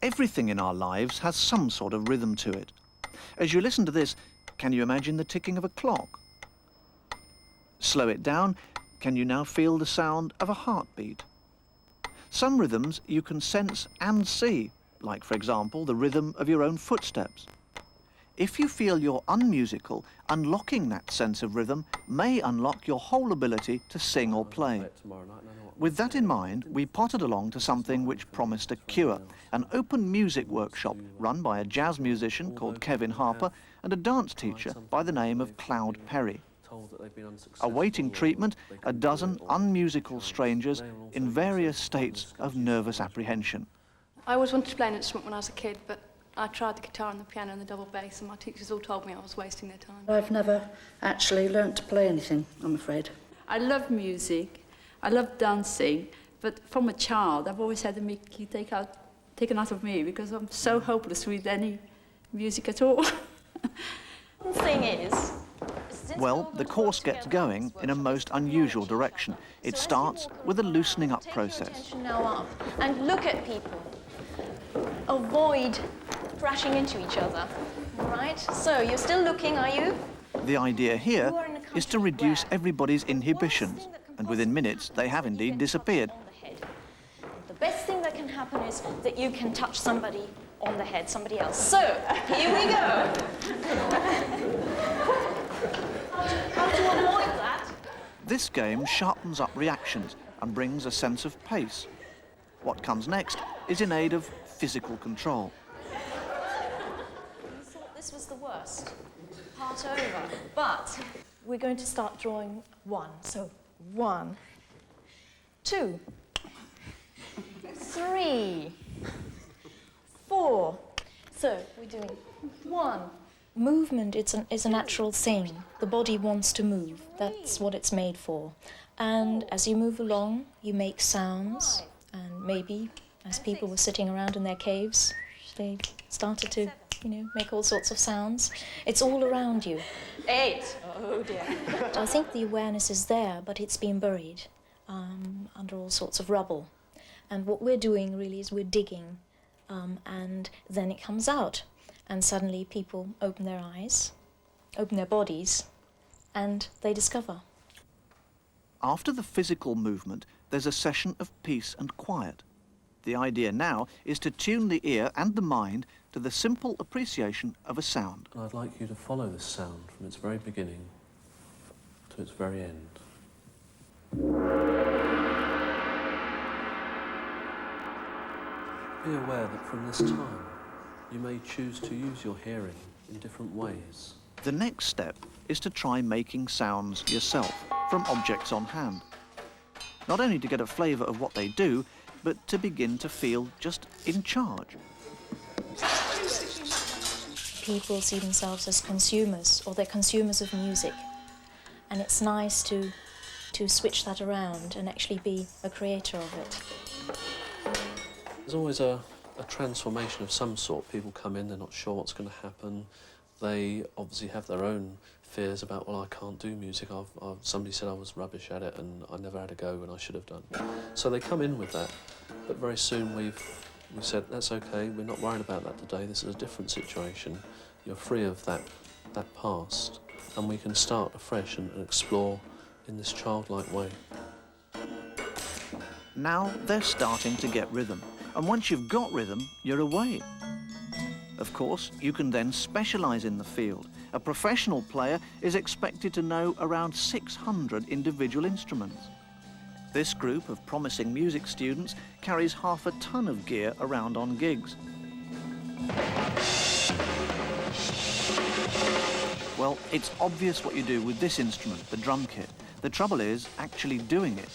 Everything in our lives has some sort of rhythm to it. As you listen to this, can you imagine the ticking of a clock? Slow it down, can you now feel the sound of a heartbeat? Some rhythms you can sense and see, like, for example, the rhythm of your own footsteps. If you feel you're unmusical, unlocking that sense of rhythm may unlock your whole ability to sing or play. With that in mind, we pottered along to something which promised a cure, an open music workshop run by a jazz musician called Kevin Harper and a dance teacher by the name of Cloud Perry. Awaiting treatment, a dozen unmusical strangers in various states of nervous apprehension. I always wanted to play an instrument when I was a kid, but I tried the guitar and the piano and the double bass, and my teachers all told me I was wasting their time. I've never actually learnt to play anything, I'm afraid. I love music, I love dancing, but from a child I've always had the Mickey taken out of me because I'm so hopeless with any music at all. The thing is... Well, the course gets going in a most unusual direction. It starts with a loosening up process. Take your attention now up and look at people. Avoid crashing into each other, all right? So, you're still looking, are you? The idea here is to reduce everybody's inhibitions, and within minutes they have indeed disappeared. The best thing that can happen is that you can touch somebody on the head, somebody else. So, here we go. How to avoid that? This game sharpens up reactions and brings a sense of pace. What comes next is in aid of physical control. You thought this was the worst part over, but we're going to start drawing one. So 1, 2, 3, 4. So we're doing 1. Movement is a natural thing. The body wants to move. That's what it's made for. And as you move along, you make sounds. And maybe, as people were sitting around in their caves, they started to, make all sorts of sounds. It's all around you. 8. Oh, dear. I think the awareness is there, but it's been buried under all sorts of rubble. And what we're doing, really, is we're digging. And then it comes out. And suddenly people open their eyes, open their bodies, and they discover. After the physical movement, there's a session of peace and quiet. The idea now is to tune the ear and the mind to the simple appreciation of a sound. I'd like you to follow this sound from its very beginning to its very end. Be aware that from this time, you may choose to use your hearing in different ways. The next step is to try making sounds yourself from objects on hand. Not only to get a flavour of what they do, but to begin to feel just in charge. People see themselves as consumers, or they're consumers of music. And it's nice to switch that around and actually be a creator of it. There's always a transformation of some sort. People come in, they're not sure what's going to happen. They obviously have their own fears about, well, I can't do music. Somebody said I was rubbish at it and I never had a go and I should have done. So they come in with that, but very soon we said, that's okay, we're not worried about that today. This is a different situation. You're free of that past, and we can start afresh and explore in this childlike way. Now they're starting to get rhythm. And once you've got rhythm, you're away. Of course, you can then specialise in the field. A professional player is expected to know around 600 individual instruments. This group of promising music students carries half a ton of gear around on gigs. Well, it's obvious what you do with this instrument, the drum kit. The trouble is actually doing it.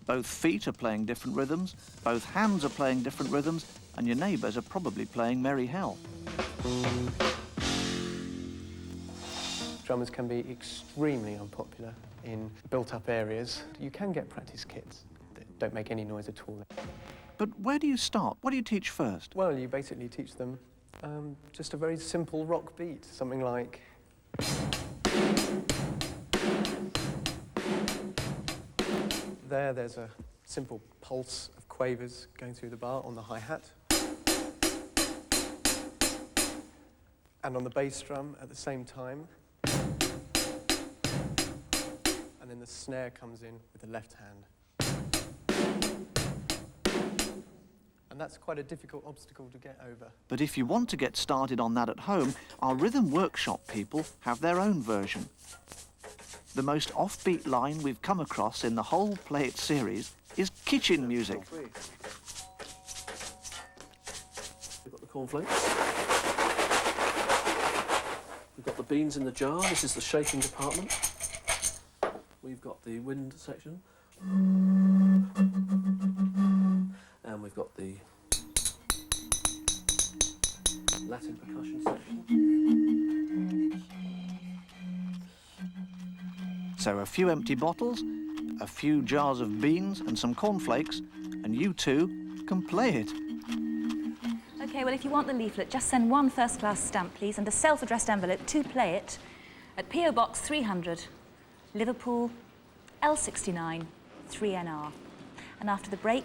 Both feet are playing different rhythms, both hands are playing different rhythms, and your neighbours are probably playing merry hell. Drummers can be extremely unpopular in built-up areas. You can get practice kits that don't make any noise at all. But where do you start? What do you teach first? Well, you basically teach them just a very simple rock beat, something like... There's a simple pulse of chords. quavers going through the bar on the hi-hat. And on the bass drum at the same time. And then the snare comes in with the left hand. And that's quite a difficult obstacle to get over. But if you want to get started on that at home, our rhythm workshop people have their own version. The most offbeat line we've come across in the whole Play It series is kitchen music. We've got the cornflakes. We've got the beans in the jar. This is the shaking department. We've got the wind section. And we've got the Latin percussion section. So a few empty bottles, a few jars of beans and some cornflakes, and you two can play it. OK, well, if you want the leaflet, just send one first-class stamp, please, and a self-addressed envelope to Play It at P.O. Box 300, Liverpool, L69, 3NR. And after the break,